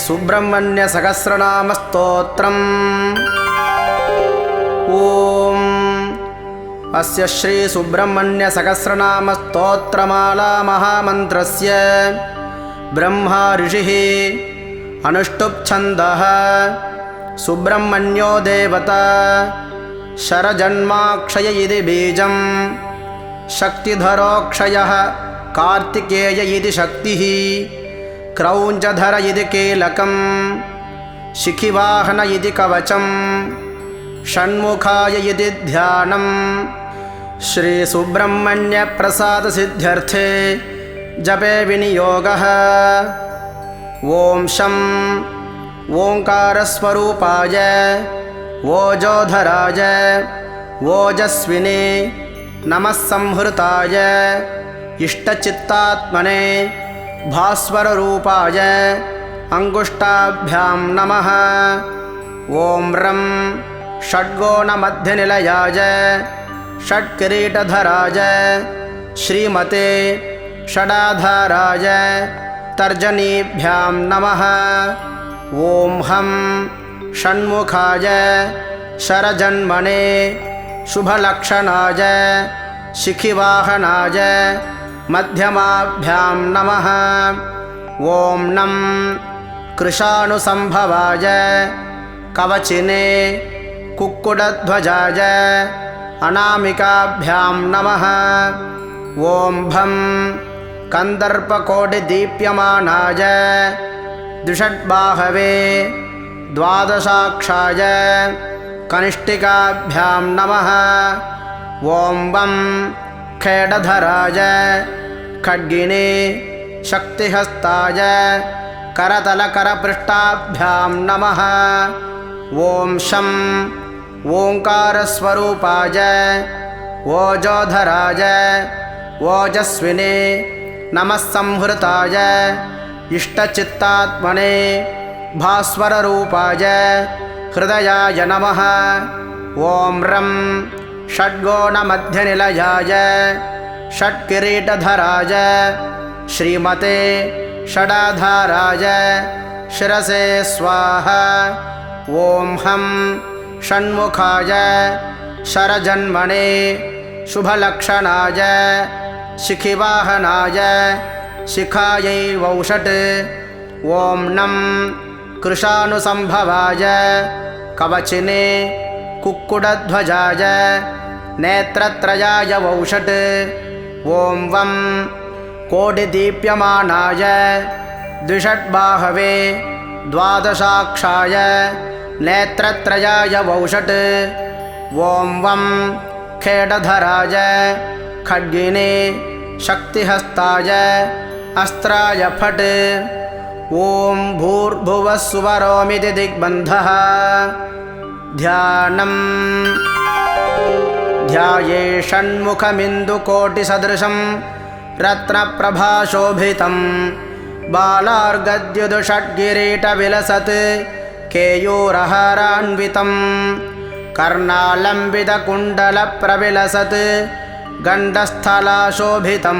सुब्रह्मण्य सहस्रनाम स्तोत्रम्। ओम अस्य श्री सुब्रह्मण्य सहस्रनाम स्तोत्रमाला महामन्त्रस्य ब्रह्मा ऋषिः अनुष्टुप् छन्दः सुब्रह्मण्यो देवता शरजन्माक्षय इति बीजं शक्तिधरोक्षयः कार्तिकेय इति शक्तिः क्रौञ्चधर इति कीलकं शिखिवाहन इति कवचं षण्मुखाय इति ध्यानं श्री सुब्रह्मण्य प्रसाद सिद्ध्यर्थे जपे विनियोगः। ओम शं ओंकारस्वरूपाय ओजोधराय ओजस्विने नमः संहृताय इष्टचित्तात्मने भास्वररूपाय अंगुष्ठाभ्यां नमः। ओम रं षड्गोणमध्यनिलयाय षट्किरीटधराय श्रीमते षडाधाराय तर्जनीभ्यां नमः। ओम हं षण्मुखाय शरजन्मने शुभलक्षणाय शिखिवाहनाय मध्यमाभ्यां नमः। ओम नं कृशानुसंभवाय कवचिने कुक्कुटध्वजाय अनामिकाभ्यां नमः। ओम भं कन्दर्पकोटिदीप्यमानाय द्विषड्बाहवे द्वादशाक्षाय कनिष्ठिकाभ्यां नमः। ओम वं खेडधराय खड्गिने शक्तिहस्ताय करतलकरपृष्ठाभ्यां नमः। ओम शं ओंकारस्वरूपाय ओजोधराय ओजस्विने नमः संहृताय इष्टचित्तात्मने भास्वररूपाय हृदयाय नमः। ओम रं षड्गोणमध्यनिलयाय षट्किरीटधराय श्रीमते षडाधाराय शिरसे स्वाहा। ओम हं षण्मुखाय शरजन्मने शुभलक्षणाय शिखिवाहनाय शिखायै वौषट्। ओम नं कृशानुसंभवाय कवचिने कुक्कुटध्वजाय नेत्रत्रयाय वौषट्। ओम वं कोटिदीप्यमानाय द्विषड्बाहवे द्वादशाक्षाय नेत्रत्रयाय वौषट्। ओम वं खेडधराय खड्गिने शक्तिहस्ताय अस्त्राय फट्। ओम भूर्भुवः सुवरोमिति दिग्बन्धः। ध्यानम् ध्याये षण्मुखमिन्दुकोटिसदृशं रत्नप्रभाशोभितं बालार्गद्युदुषड्किरीटविलसत् केयूरहारान्वितं कर्णालम्बितकुण्डलप्रविलसत् गण्डस्थलाशोभितं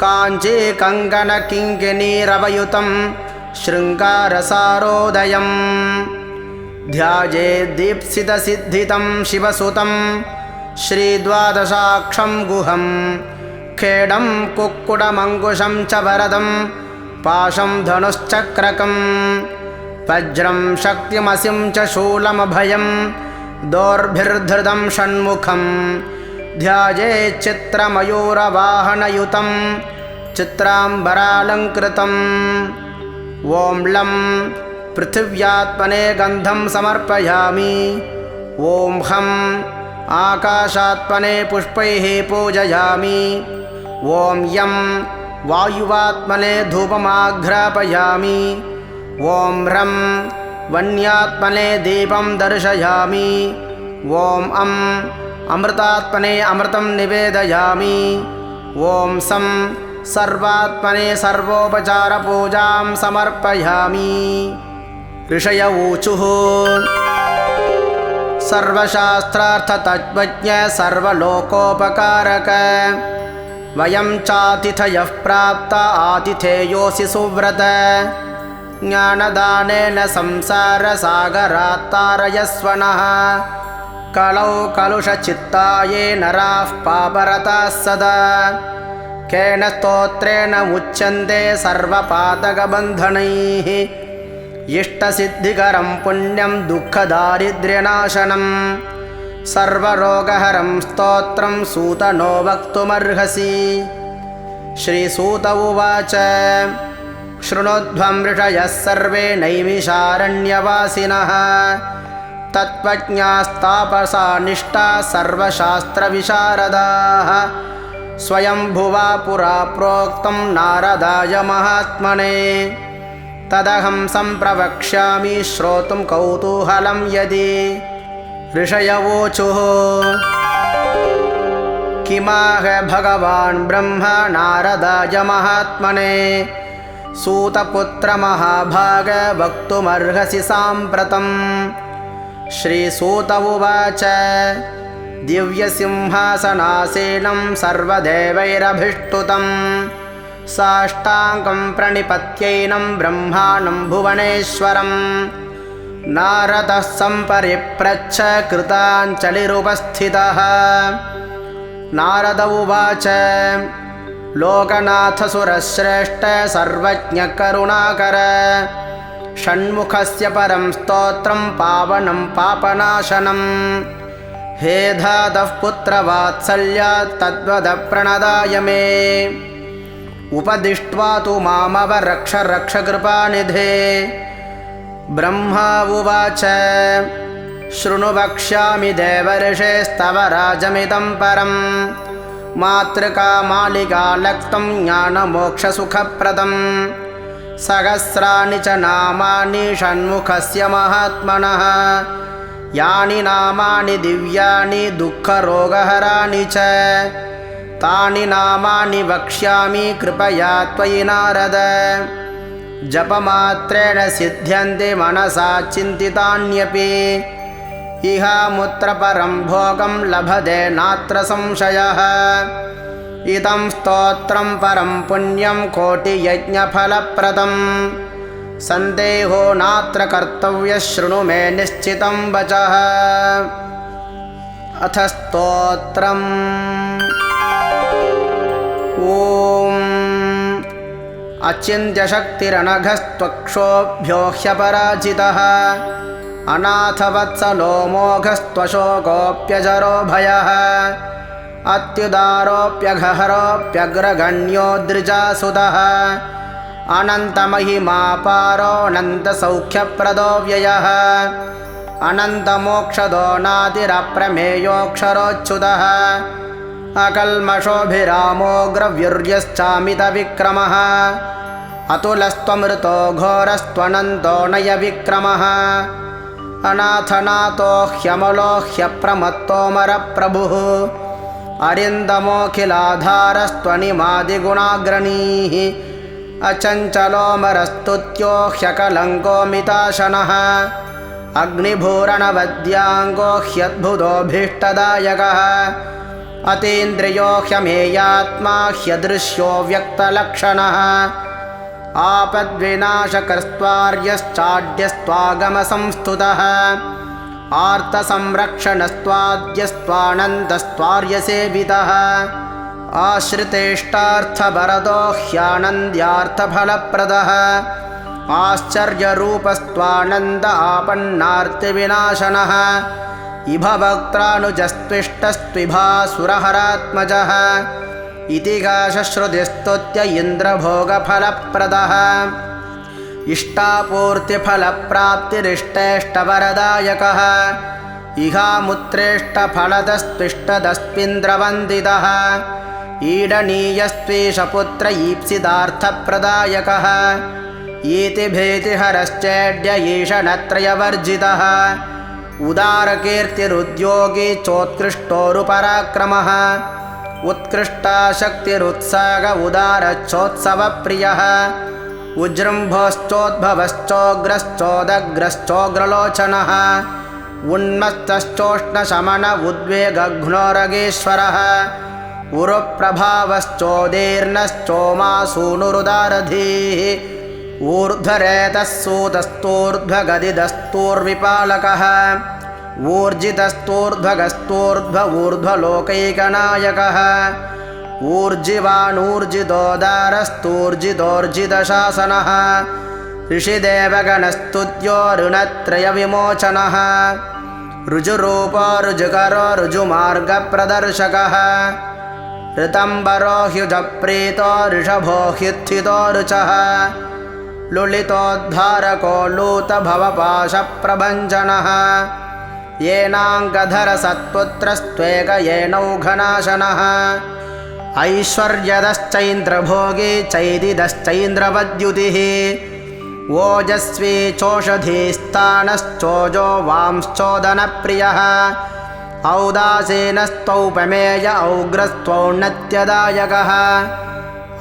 काञ्चीकङ्कणकिङ्किणीरवयुतं शृङ्गारसारोदयं ध्यायेद्दीप्सितसिद्धितं शिवसुतं श्रीद्वादशाक्षं गुहं खेडं कुक्कुटमङ्कुशं च वरदं पाशं धनुश्चक्रकं वज्रं शक्तिमसिं च शूलमभयं दोर्भिर्धृतं षण्मुखं ध्यायेच्चित्रमयूरवाहनयुतं चित्राम्बरालङ्कृतम्। ओम लं पृथिव्यात्मने गन्धं समर्पयामि। ओम हं आकाशात्मने पुष्पैः पूजयामि। ओम यं वायुवात्मने धूपमाघ्रापयामि। ओम रं वन्यात्मने दीपं दर्शयामि। ओम अं अमृतात्मने अमृतं निवेदयामि। ओम सं सर्वात्मने सर्वोपचारपूजां समर्पयामि। ऋषय ऊचुः सर्वशास्त्रार्थतत्त्वज्ञ सर्वलोकोपकारक वयं चातिथयः प्राप्ता आतिथेयोऽसि सुव्रत ज्ञानदानेन संसारसागरात् तारयस्व नः कलौ कलुषचित्ताये नराः पापरताः सदा केन स्तोत्रेण मुच्यन्ते सर्वपातकबन्धनैः इष्टसिद्धिकरं पुण्यं दुःखदारिद्र्यनाशनं सर्वरोगहरं स्तोत्रं सूतनो वक्तुमर्हसि। श्रीसूत उवाच शृणुध्वं ऋषयः सर्वे नैमिषारण्यवासिनः तत्त्वज्ञास्तापसा निष्ठाः सर्वशास्त्रविशारदाः स्वयंभुवा पुरा प्रोक्तं नारदाय महात्मने तदहं सम्प्रवक्ष्यामि श्रोतुं कौतूहलं यदि। ऋषयवोचुः किमाह भगवान् ब्रह्मा नारदाय महात्मने सूतपुत्र महाभाग वक्तुमर्हसि साम्प्रतम्। श्रीसूत उवाच दिव्यसिंहासनासीनं सर्वदेवैरभिष्टुतं साष्टाङ्गं प्रणिपत्यैनं ब्रह्माणं भुवनेश्वरं नारदः सम्परिप्रच्छ कृताञ्जलिरुपस्थितः। नारद उवाच लोकनाथ सुरश्रेष्ठ सर्वज्ञकरुणाकर षण्मुखस्य परं स्तोत्रं पावनं पापनाशनं हे धातः पुत्रवात्सल्यात् तद्वद प्रणदाय मे उपदिष्ट्वा तु मामवरक्ष रक्ष कृपानिधे। ब्रह्मा उवाच शृणु वक्ष्यामि देवर्षेस्तव राजमिदं परं मातृकामालिका लक्तं ज्ञानमोक्षसुखप्रदं सहस्राणि च नामानि षण्मुखस्य महात्मनः यानि नामानि दिव्यानि दुःखरोगहराणि च तानि नामानि वक्ष्यामि कृपया त्वयि नारद जपमात्रेण सिद्ध्यन्ति मनसा चिन्तितान्यपि इहामुत्र परं भोगं लभते नात्र संशयः इदं स्तोत्रं परं पुण्यं कोटियज्ञफलप्रदं सन्देहो नात्र कर्तव्यः शृणु मे निश्चितं वचः। अथ स्तोत्रम् ॐ अचिन्त्यशक्तिरनघस्त्वक्षोभ्यो ह्यपराजितः अनाथवत्सलो मोघस्त्वशोकोऽप्यजरो भयः अत्युदारोऽप्यघहरोऽप्यग्रगण्यो द्विजासुतः अनन्तमहिमापारोऽनन्तसौख्यप्रदो व्ययः अनन्तमोक्षदो नातिरप्रमेयोऽक्षरोच्युतः अकल्मषोऽभिरामोऽग्रव्युर्यश्चामितविक्रमः अतुलस्त्वमृतो घोरस्त्वनन्तो नयविक्रमः अनाथनाथो ह्यमलो ह्यप्रमत्तोऽमरप्रभुः अरिन्दमोऽखिलाधारस्त्वनिमादिगुणाग्रणीः अचञ्चलोऽमरस्तुत्यो ह्यकलङ्कोऽमिताशनः अग्निभूरणवद्याङ्गो ह्यद्भुतोऽभीष्टदायकः अतीन्द्रियो ह्यमेयात्मा ह्यदृश्यो व्यक्तलक्षणः आपद्विनाशकस्त्वार्यश्चाड्यस्त्वागमसंस्तुतः आर्तसंरक्षणस्त्वाद्यस्त्वानन्दस्त्वार्यसेवितः आश्रितेष्टार्थभरदो ह्यानन्द्यार्थफलप्रदः आश्चर्यरूपस्त्वानन्द आपन्नार्तिविनाशनः इभवक्त्रानुजस्त्विष्टस्त्विभासुरहरात्मजः इतिहासश्रुतिस्तुत्य इन्द्रभोगफलप्रदः इष्टापूर्तिफलप्राप्तिरिष्टेष्टवरदायकः इहामुत्रेष्टफलदस्त्विष्टदस्त्विन्द्रवन्दितः ईडनीयस्त्वीशपुत्र ईप्सितार्थप्रदायकः ईतिभीतिहरश्चेड्य ईशनत्रयवर्जितः उदारकीर्तिरुद्योगी चोत्कृष्टोरुपराक्रमः उत्कृष्टाशक्तिरुत्साह उदारच्छोत्सवप्रियः उज्जृम्भश्चोद्भवश्चोग्रश्चोदग्रश्चोग्रलोचनः उन्मत्तश्चोष्णशमन उद्वेगघ्नोरगेश्वरः उरुप्रभावश्चोदीर्णश्चोमासूनुरुदारधीः ऊर्ध्वरेतः सूतस्तूर्ध्वगदिदस्तूर्विपालकः ऊर्जितस्तूर्ध्वगस्तूर्ध्व ऊर्ध्वलोकैकनायकः ऊर्जिवानूर्जितोदारस्तूर्जितोर्जितशासनः ऋषिदेवगणस्तुत्यो ऋणत्रयविमोचनः ऋजुरूपो ऋजुकरो ऋजुमार्गप्रदर्शकः ऋतम्बरो ह्युजप्रीतो ऋषभो ह्युत्थितो ऋचः लुलितोद्धारको लूतभवपाशप्रभञ्जनः येनाङ्गधरसत्पुत्रस्त्वेक येनौघनाशनः ऐश्वर्यदश्चैन्द्रभोगी चैदिदश्चैन्द्रवद्युतिः ओजस्वी चोषधीस्तानश्चोजो वांश्चोदनप्रियः औदासीनस्तौपमेय औग्रस्त्वौन्नत्यदायकः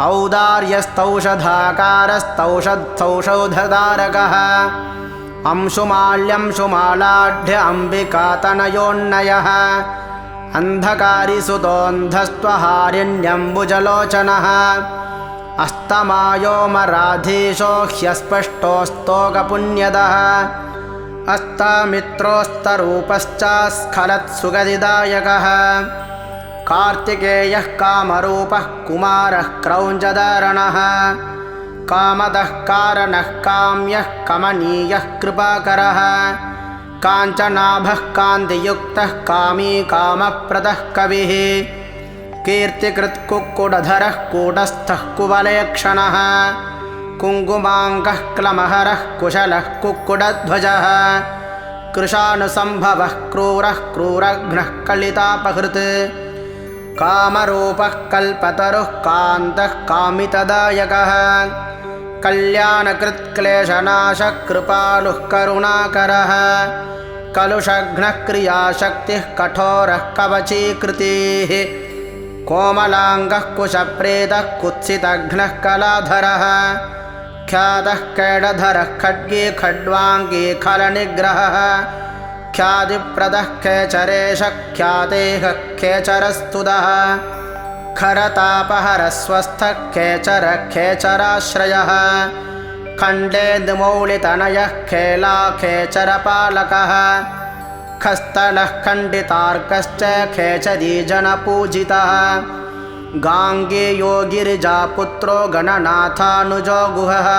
औदार्यस्तौषधाकारस्तौषद्धौषधधारकः अंशुमाल्यंशुमालाढ्य अम्बिकातनयोन्नयः अन्धकारिसुतोऽन्धस्त्वहारिण्यम्बुजलोचनः अस्तमायोमराधीशो ह्यस्पष्टोस्तोकपुण्यदः अस्तामित्रोस्तरूपश्चास्खलत्सुगदिदायकः कार्तिकेयः कामरूपः कुमारः क्रौञ्जधरणः कामदः कारणः काम्यः कमनीयः कृपाकरः काञ्चनाभः कान्तियुक्तः कामी कामप्रदः कविः कीर्तिकृत्कुक्कुटधरः कूटस्थः कुवलेक्षणः कुङ्कुमाङ्गः क्लमहरः कुशलः कुक्कुटध्वजः कृशानुसम्भवः क्रूरः क्रूरघ्नः कलितापहृत् कामरूपः कल्पतरुः कान्तः कामितदायकः कल्याणकृत्क्लेशनाशः कृपालुः करुणाकरः कलुषघ्नः क्रियाशक्तिः कठोरः कवचीकृतिः कोमलाङ्गः कुशप्रेतः कुत्सितघ्नः कलाधरः ख्यातः कैडधरः खड्गे खड्वाङ्गे खलनिग्रहः ख्यातिप्रदः खेचरेशः ख्यातेः खेचरस्तुदः खरतापहरस्वस्थः खेचरः खेचराश्रयः खण्डेन्दुमौलितनयः खेला खेचरपालकः खस्तनः खण्डितार्कश्च खेचरीजनपूजितः गाङ्गेयो गिरिजापुत्रो गणनाथानुजो गुहः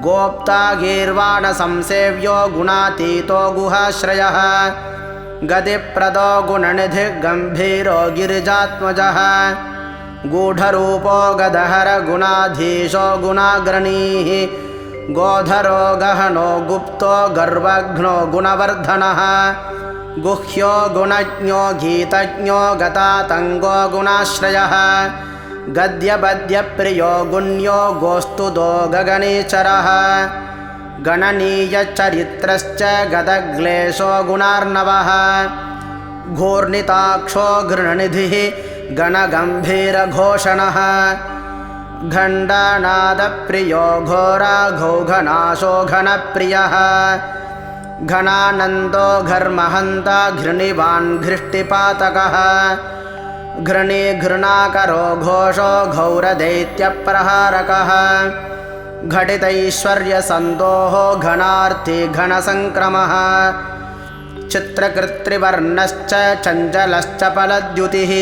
गोप्ता गीर्वाणसंसेव्यो गुणातीतो गुहाश्रयः गतिप्रदो गुणनिधिः गम्भीरो गिरिजात्मजः गूढरूपो गदहर गुणाधीशो गुणाग्रणीः गोधरो गहनो गुप्तो गर्वघ्नो गुणवर्धनः गुह्यो गुणज्ञो गीतज्ञो गतातङ्गो गुणाश्रयः गद्यपद्यप्रियो गुण्यो गोस्तुतो गगनेचरः गणनीयचरित्रश्च गदग्लेशो गुणार्णवः घूर्णिताक्षो घृणनिधिः गणगम्भीरघोषणः घण्टानादप्रियो घोराघौघनाशो घनप्रियः घनानन्दो घर्महन्ता घृणिवान् घृष्टिपातकः घृणी घृणाकरो घोषो घौरदैत्यप्रहारकः घटितैश्वर्यसन्दोहो घनार्थी घनसङ्क्रमः चित्रकृत्रिवर्णश्च चञ्चलश्च फलद्युतिः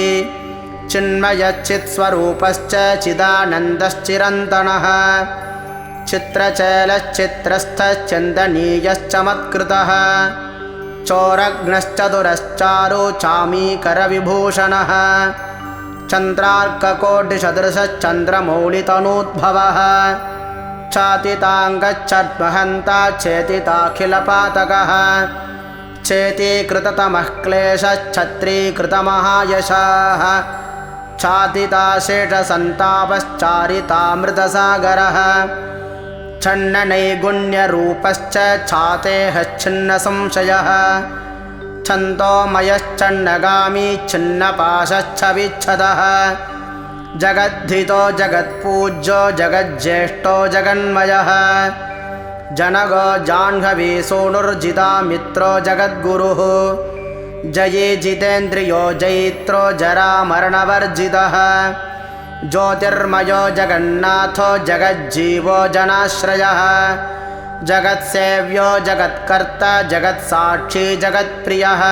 चिन्मयच्चित्स्वरूपश्च चिदानन्दश्चिरन्तनः चित्रचैलश्चित्रस्थश्चन्दनीयश्चमत्कृतः चोरघ्नश्चतुरश्चारु चामीकरविभूषणः चन्द्रार्ककोटिसदृशश्चन्द्रमौलितनूद्भवः चातिताङ्गच्छद्महन्ता चेतिताखिलपातकः चेतीकृततमः क्लेशश्छत्रीकृतमहायशाः चातिताशेषसन्तापश्चारितामृतसागरः छन्ननैगुण्यरूपश्च छातेहच्छिन्नसंशयः छन्दोमयश्चन्नगामी छिन्नपाशच्छविच्छदः जगद्धितो जगत्पूज्यो जगज्येष्ठो जगन्मयः जनगो जाह्नवी सूनुर्जितामित्रो जगद्गुरुः जये जितेन्द्रियो जयित्रो जरामरणवर्जितः ज्योतिर्मयो जगन्नाथो जगज्जीवो जनाश्रयः जगत्सेव्यो जगत्कर्ता जगत्साक्षी जगत्प्रियः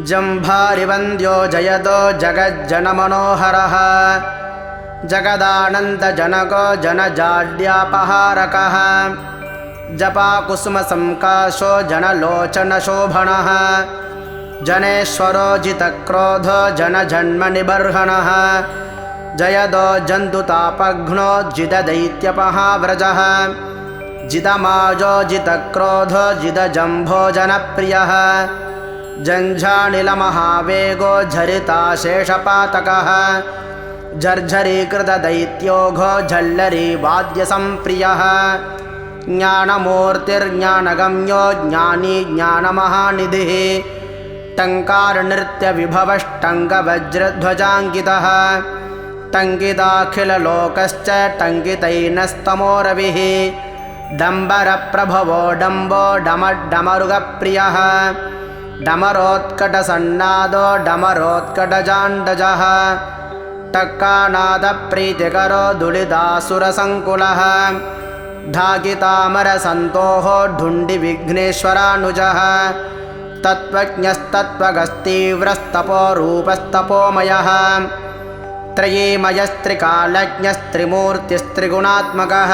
जम्भारिवन्द्यो जयदो जगज्जनमनोहरः जगदानन्दजनको जनजाड्यापहारकः जपाकुसुमसंकाशो जनलोचनशोभनः जनेश्वरो जितक्रोधो जनजन्मनिबर्हणः जयदो जन्तुतापघ्नो जितदैत्यपहाव्रजः जितमाजो जितक्रोधो जितजम्भो जनप्रियः जञ्झानिलमहावेगो झरिताशेषपातकः झर्झरीकृतदैत्योघो झल्लरीवाद्यसंप्रियः ज्ञानमूर्तिर्ज्ञानगम्यो ज्ञानी ज्ञानमहानिधिः टङ्कारनृत्यविभवष्टङ्गवज्रध्वजाङ्कितः टङ्किताखिललोकश्च टङ्कितैनस्तमोरविः डम्बरप्रभवो डम्बो डमरुगप्रियः डमरोत्कटसन्नादो डमरोत्कटजाण्डजः टक्कानादप्रीतिकरो दुलिदासुरसङ्कुलः ढाकितामरसन्तोः ढुण्डिविघ्नेश्वरानुजः तत्त्वज्ञस्तत्त्वगस्तीव्रस्तपोरूपस्तपोमयः त्रयीमयस्त्रिकालज्ञस्त्रिमूर्तिस्त्रिगुणात्मकः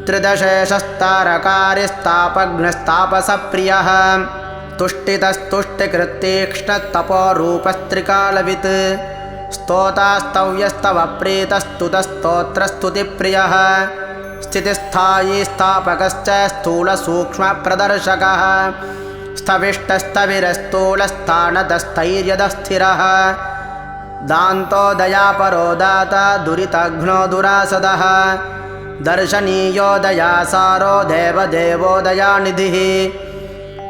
त्रिदशेषस्तारकारिस्तापघ्नस्तापसप्रियः तुष्टितस्तुष्टिकृत्तीक्ष्णतपोरूपस्त्रिकालवित् स्तोतास्तव्यस्तवप्रीतस्तुतस्तोत्रस्तुतिप्रियः स्थितिस्थायी स्थापकश्च स्थूलसूक्ष्मप्रदर्शकः स्थविष्टस्थविरस्थूलस्थानतस्थैर्यदस्थिरः दान्तोदयापरो दाता दुरितघ्नो दुरासदः दर्शनीयो दयासारो देवदेवो दयानिधिः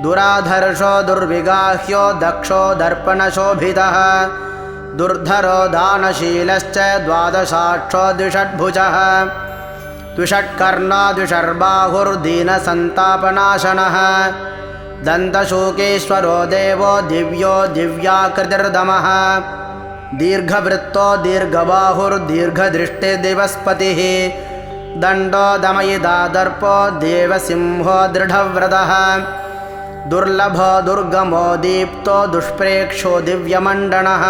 दुराधर्षो दुर्विगाह्यो दक्षो दर्पणशोभितः दुर्धरो दानशीलश्च द्वादशाक्षो द्विषड्भुजः द्विषट्कर्णो द्विषर्बाहुर्दीनसन्तापनाशनः दन्तशूकेश्वरो देवो दिव्यो दिव्याकृतिर्दमः दीर्घवृत्तो दीर्घबाहुर्दीर्घदृष्टिर्दिवस्पतिः दण्डो दमयिता दर्पो देवसिंहो दृढव्रतः दुर्लभो दुर्गमो दीप्तो दुष्प्रेक्षो दिव्यमण्डनः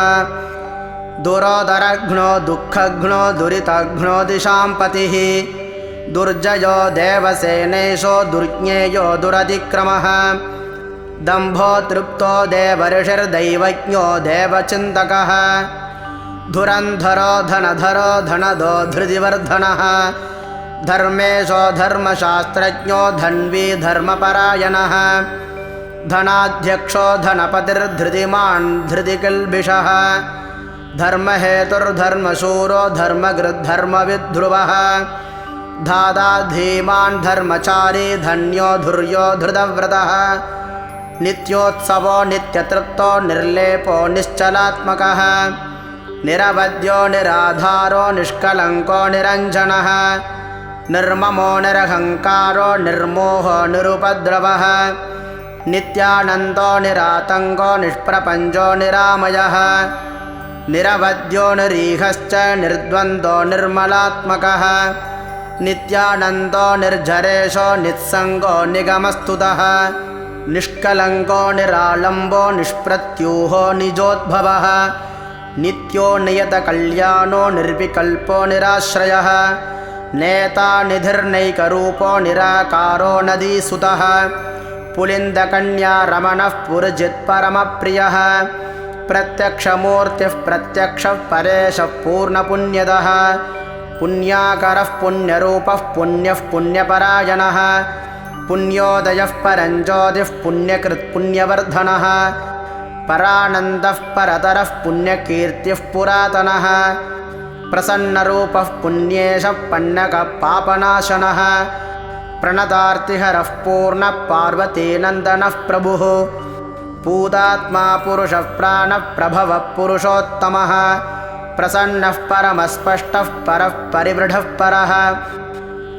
दुरोदरघ्नो दुःखघ्नो दुरितघ्नो दिशाम्पतिः दुर्जयो देवसेनेशो दुर्ज्ञेयो दुरतिक्रमः दम्भो तृप्तो देवर्षिर्दैवज्ञो देवचिन्तकः धुरन्धरो धनधरो धनदो धृतिवर्धनः धर्मेशो धर्मशास्त्रज्ञो धन्वी धर्मपरायणः धनाध्यक्षो धनपतिर्धृतिमान् धृतिकिल्बिषः धर्महेतुर्धर्मशूरो धर्मगृद्धर्मविद्ध्रुवः धाता धीमान् धर्मचारी धन्यो धुर्यो धृतव्रतः नित्योत्सवो नित्यतृप्तो निर्लेपो निश्चलात्मकः निरवद्यो निराधारो निष्कलङ्को निरञ्जनः निर्ममो निरहङ्कारो निर्मोहो निरुपद्रवः नित्यानन्दो निरातङ्को निष्प्रपञ्चो निरामयः निरवद्यो निरीहश्च निर्द्वन्द्वो निर्मलात्मकः नित्यानन्दो निर्झरेशो निस्सङ्गो निगमस्तुतः निष्कलङ्को निरालम्बो निष्प्रत्यूहो निजोद्भवः नित्यो नियतकल्याणो निर्विकल्पो निराश्रयः नेता निधिर्नैकरूपो निराकारो नदीसुतः पुलिन्दकन्या रमणः पुरजित्परमप्रियः प्रत्यक्षमूर्तिः प्रत्यक्षः परेशः पूर्णपुण्यदः पुण्याकरः पुण्यरूपः पुण्यः पुण्यपरायणः पुण्योदयः परञ्ज्योतिः पुण्यकृत्पुण्यवर्धनः परानन्दः परतरः पुण्यकीर्तिः पुरातनः प्रसन्नरूपः पुण्येशः पन्नकपापनाशनः प्रणतार्तिहरः पूर्णः पार्वतीनन्दनः प्रभुः पूतात्मा पुरुषः प्राणः प्रभवः पुरुषोत्तमः प्रसन्नः परमस्पष्टः परः परिवृढः परः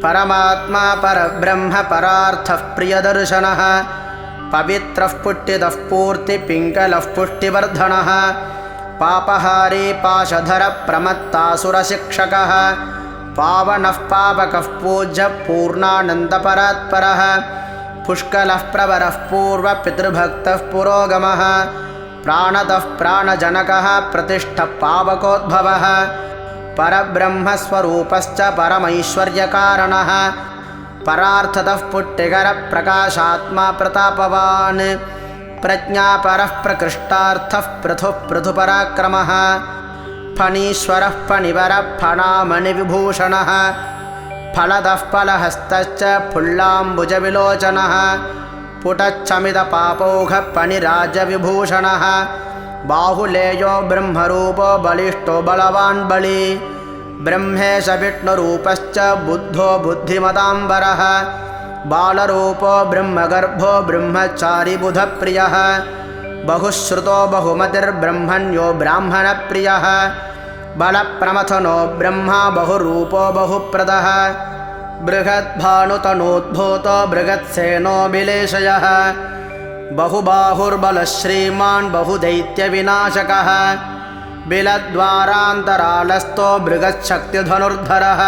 परमात्मा परब्रह्म परार्थः प्रियदर्शनः पवित्रः पुष्टितः पूर्तिपिङ्गलः पुष्टिवर्धनः पापहारी पाशधरप्रमत्तासुरशिक्षकः पावनः पावकः पूज्यः पूर्णानन्दपरात्परः पुष्कलः प्रवरः पूर्वपितृभक्तः पुरोगमः प्राणदः प्राणजनकः प्रतिष्ठः पावकोद्भवः परब्रह्मस्वरूपश्च परमैश्वर्यकारणः परार्थतः पुट्टिकरप्रकाशात्मा प्रतापवान् प्रज्ञापरः प्रकृष्टार्थः पृथुः पृथुपराक्रमः फणीश्वरः फणिवरः फणामणिविभूषणः फलदः फलहस्तश्च फुल्लाम्बुजविलोचनः पुटच्छमितपापौघः फणिराजविभूषणः बाहुलेयो ब्रह्मरूपो बलिष्ठो बलवान् बली ब्रह्मेश विष्णुरूपश्च बुद्धो बुद्धिमताम्बरः बालरूपो ब्रह्मगर्भो ब्रह्मचारी बुधप्रियः बहुश्रुतो बहुमतिर्ब्रह्मण्यो ब्राह्मणप्रियः बलप्रमथनो ब्रह्मा बहुरूपो बहुप्रदः बृहद्भानुतनोद्भूतो बृहत्सेनो बिलेशयः बहुबाहुर्बलश्रीमान् बहुदैत्यविनाशकः बिलद्वारान्तरालस्थो बृहच्छक्तिधनुर्धरः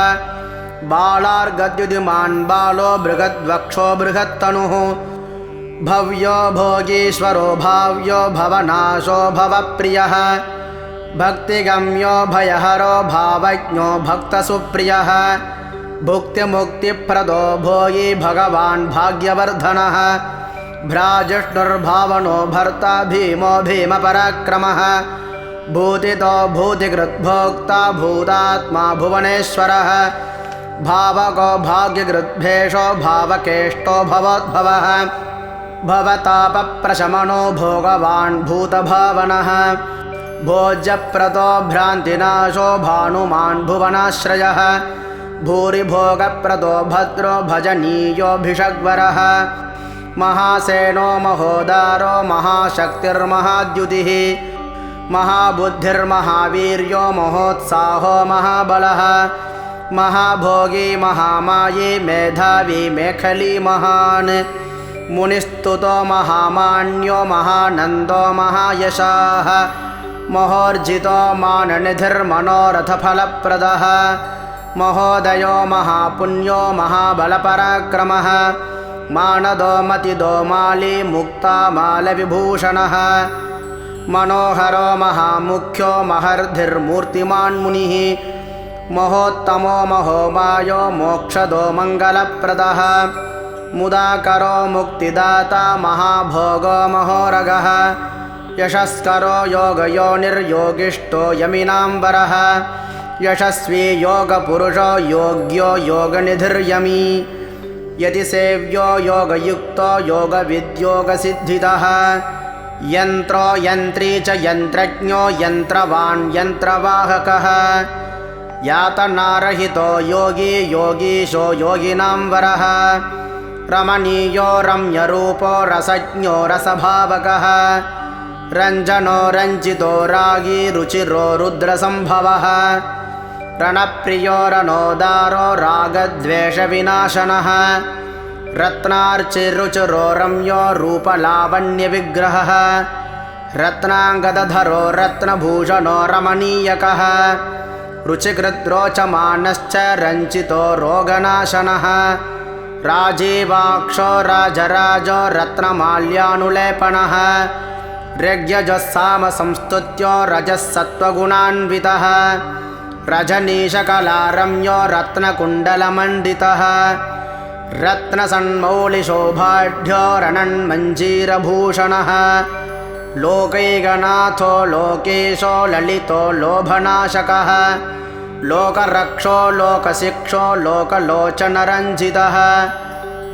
बालार्गद्युतिमान् बालो बृहद्वक्षो बृहत्तनुः भव्यो भोगीश्वरो भाव्यो भवनाशो भवप्रियः भक्तिगम्यो भयहरो भावज्ञो भक्तसुप्रियः भुक्तिमुक्तिप्रदो भोगी भगवान् भाग्यवर्धनः भ्राजिष्णुर्भावनो भर्ता भीमो भीमपराक्रमः भूतितो भूतिकृद्भोक्ता भूतात्मा भुवनेश्वरः भावको भाग्यकृद्भेषो भावकेष्टो भवोद्भवः भवतापप्रशमनो भोगवान् भूतभावनः भोज्यप्रदो भ्रान्तिनाशो भानुमान् भुवनाश्रयः भूरिभोगप्रदो भद्रो भजनीयोऽभिषग्वरः महासेनो महोदारो महाशक्तिर्महाद्युतिः महाबुद्धिर्महावीर्यो महोत्साहो महाबलः महाभोगी महामायी मेधावी मेखली महान् मुनिस्तुतो महामान्यो महानन्दो महायशाः महोर्जितो माननिधिर्मनोरथफलप्रदः महोदयो महापुण्यो महाबलपराक्रमः मानदो मतिदो माली मुक्तामालविभूषणः मनोहरो महामुख्यो महर्धिर्मूर्तिमान् मुनिः महोत्तमो महोमायो मोक्षदो मङ्गलप्रदः मुदाकरो मुक्तिदाता महाभोगो महोरगः यशस्करो योगयोनिर्योगिष्ठो यमिनाम्बरः यशस्वी योगपुरुषो योग्यो योगनिधिर्यमी यतिसेव्यो योगयुक्तो योगविद्योगसिद्धितः यन्त्रो यन्त्री च यन्त्रज्ञो यन्त्रवान् यन्त्रवाहकः यातनारहितो योगी योगीशो योगिनाम्बरः रमणीयो रम्यरूपो रसज्ञो रसभावकः रञ्जनो रञ्जितो रागी रुचिरो रुद्रसम्भवः रणप्रियो रणोदारो रागद्वेषविनाशनः रत्नार्चिरुचिरो रम्यो रूपलावण्यविग्रहः रत्नाङ्गदधरो रत्नभूषणो रमणीयकः रुचिकृद्रोचमानश्च रञ्जितो रोगनाशनः राजीवाक्षो राजराजो रत्नमाल्यानुलेपनः ऋग्यजस्सामसंस्तुत्यो रजःसत्त्वगुणान्वितः रजनीशकलारम्यो रत्नकुण्डलमण्डितः रत्नसन्मौलिशोभाढ्यो रणन्मञ्जीरभूषणः लोकैकनाथो लोकेशो ललितो लोभनाशकः लोकरक्षो लोकशिक्षो लोकलोचनरञ्जितः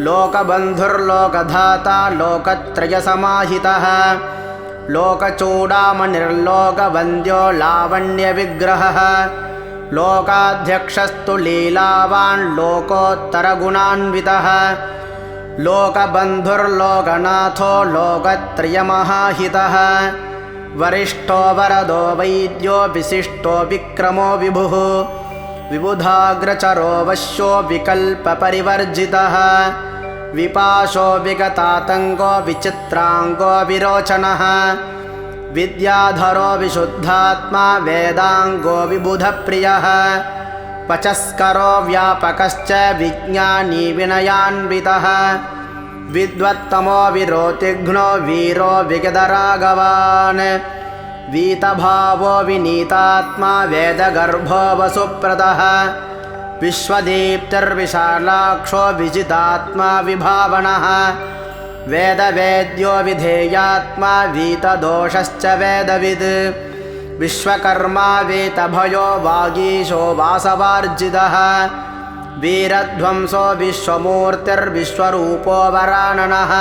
लोकबन्धुर्लोकधाता लोकत्रयसमाहितः लोकचूडामणिर्लोकवन्द्यो लावण्यविग्रहः लोकाध्यक्षस्तु लीलावान् लोकोत्तरगुणान्वितः लोकबन्धुर्लोकनाथो लोकत्रयमहाहितः वरिष्ठो वरदो वैद्यो विशिष्टो विक्रमो विभुः विबुधाग्रचरो वश्यो विकल्पपरिवर्जितः विपाशो विगतातङ्गो विचित्राङ्गो विरोचनः विद्याधरो विशुद्धात्मा वेदांगो विबुधप्रियः पचस्करो व्यापकश्च विज्ञानी विनयान्वितः विद्वत्तमो विरोतिघ्नो वीरो विगतरागवान् वीतभावो विनीतात्मा वेदगर्भो वसुप्रदः विश्वदीप्तिर्विशालाक्षो विजितात्मा विभावनः वेदवेद्यो विधेयात्मा वीतदोषश्च वेदविद् विश्वकर्मा वेतभयो वागीशो वासवार्जितः वीरध्वंसो विश्वमूर्तिर्विश्वरूपो वराननः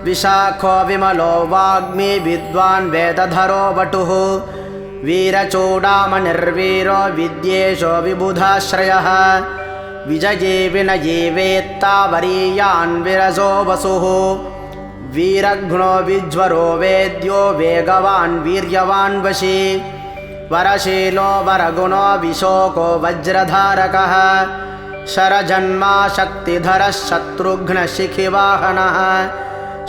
विशाखो विमलो वाग्मी विद्वान् वेदधरो वटुः वीरचूडामणिर्वीरो विद्येशो विबुधाश्रयः विजये विनये वेत्ता वरीयान् विरजो वसुः वीरघ्नो विज्वरो वेद्यो वेगवान् वीर्यवान् वशी वरशीलो वरगुणो विशोको वज्रधारकः शरजन्मा शक्तिधरः शत्रुघ्नशिखिवाहनः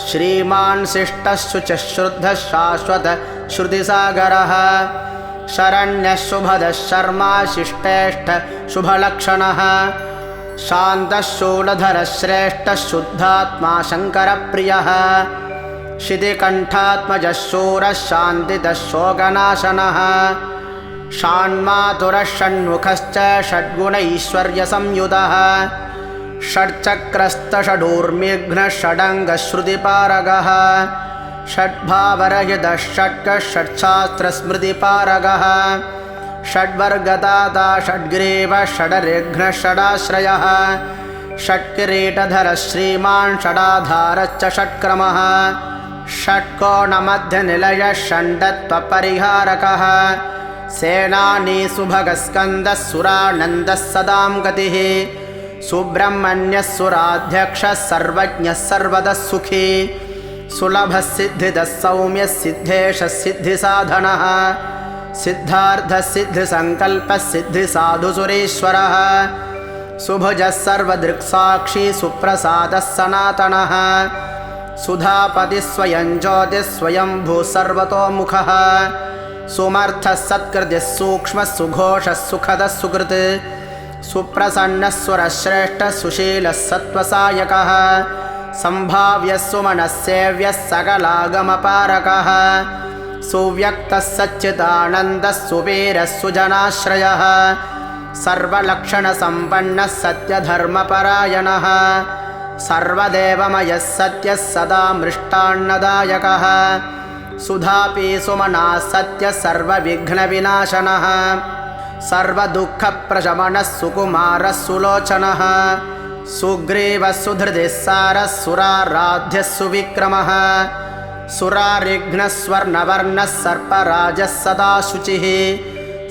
श्रीमान् शिष्टः शुचिः श्रुद्धः शाश्वत श्रुतिसागरः शरण्यः शुभदः शर्मा शिष्टेष्ठ शुभलक्षणः शान्तः शूलधरः श्रेष्ठः शुद्धात्मा शङ्करप्रियः शितिकण्ठात्मजः शूरः शान्तितः शोकनाशनः षाण्मातुरः षण्मुखश्च षड्गुणैश्वर्यसंयुतः षड्चक्रस्तषडूर्मिघ्नः षडङ्गश्रुतिपारगः षड्भावरहितः षट्कः षट्शास्त्रस्मृतिपारगः षड्वर्गदाता षड्ग्रीवः षडरिघ्नः षडाश्रयः षट्किरीटधरः श्रीमान् षडाधारश्च षट्क्रमः षट्कोणमध्यनिलयः षण्डत्वपरिहारकः सेनानी सुभगस्कन्दः सुरानन्दः सदां गतिः सुब्रह्मण्यः सुराध्यक्षः सर्वज्ञः सर्वतः सुखी सुलभः सिद्धिदः सौम्यः सिद्धेशः सिद्धिसाधनः सिद्धार्थः सिद्धिसङ्कल्पः सिद्धिसाधुसुरेश्वरः सुभुजः सर्वदृक्साक्षी सुप्रसादः सनातनः सुधापतिः स्वयं ज्योतिः स्वयंभूः सर्वतोमुखः सुमर्थः सत्कृतिः सूक्ष्मः सुघोषः सुखदः सुकृत् सुप्रसन्नः सुरश्रेष्ठः सुशीलः सत्त्वसायकः सम्भाव्यः सुमनः सेव्यः सकलागमपारकः सुव्यक्तः सच्चिदानन्दः सुवीरः सुजनाश्रयः सर्वलक्षणसम्पन्नः सत्यधर्मपरायणः सर्वदेवमयः सत्यः सदा मृष्टान्नदायकः सुधापि सुमनः सत्यः सर्वविघ्नविनाशनः सर्वदुःखप्रशमनः सुकुमारः सुलोचनः सुग्रीवः सुधृतिः सारः सुराराध्यः सुविक्रमः सुरारिघ्नः स्वर्णवर्णः सर्पराजः सदा शुचिः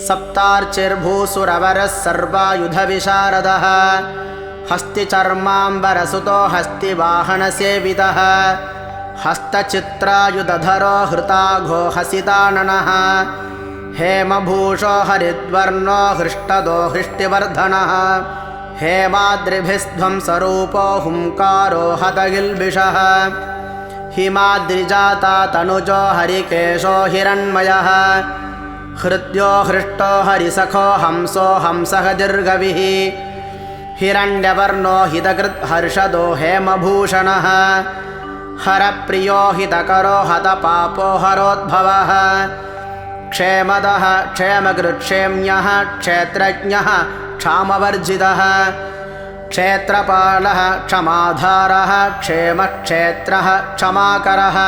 सप्तार्चिर्भूसुरवरः सर्वायुधविशारदः हस्तिचर्माम्बरसुतो हस्तिवाहनसेवितः हस्तचित्रायुधधरो हृताघो हसिताननः हेमभूषो हरिद्वर्णो हृष्टदो हृष्टिवर्धनः हेमाद्रिभिस्ध्वंसरूपो हुङ्कारो हतगिल्बिषः हिमाद्रिजाता तनुजो हरिकेशो हिरण्मयः हृद्यो हृष्टो हरिसखो हंसो हंसः दीर्घविः हिरण्यवर्णो हितकृत् हर्षदो हेमभूषणः हरप्रियो हितकरो हतपापो हरोद्भवः क्षेमदः क्षेमकृत्क्षेम्यः क्षेत्रज्ञः क्षामवर्जितः क्षेत्रपालः क्षमाधारः क्षेमक्षेत्रः क्षमाकरः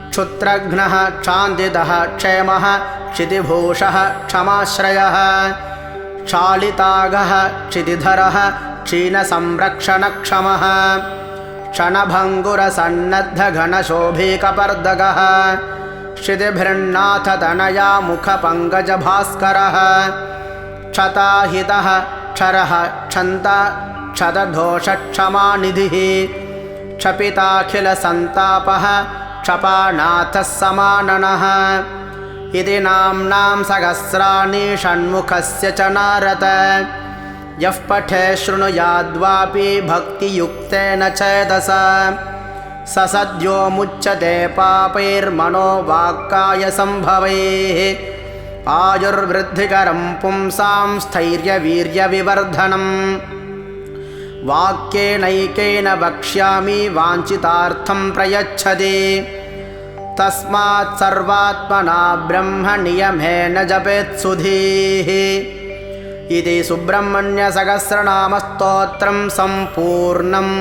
क्षुत्रघ्नः क्षान्तितः क्षेमः क्षितिभूषः क्षमाश्रयः क्षालितागः क्षितिधरः क्षीणसंरक्षणक्षमः क्षणभङ्गुरसन्नद्धघनशोभीकपर्दगः क्षितिभृन्नाथतनया मुखपङ्कजभास्करः क्षताहितः क्षरः क्षन्ता क्षतदोषक्षमानिधिः क्षपिताखिलसन्तापः क्षपानाथः समाननः इति नाम्नां सहस्राणि षण्मुखस्य च नारद यः पठे शृणुयाद्वापि भक्तियुक्तेन चेतसा स सद्यो मुच्यते पापैर्मनोवाक्काय सम्भवैः आयुर्वृद्धिकरं पुंसां स्थैर्यवीर्यविवर्धनम् वाक्येनैकेन वक्ष्यामि वाञ्छितार्थं प्रयच्छति तस्मात् सर्वात्मना ब्रह्मनियमेन जपेत् सुधीः इति सुब्रह्मण्यसहस्रनामस्तोत्रं सम्पूर्णम्।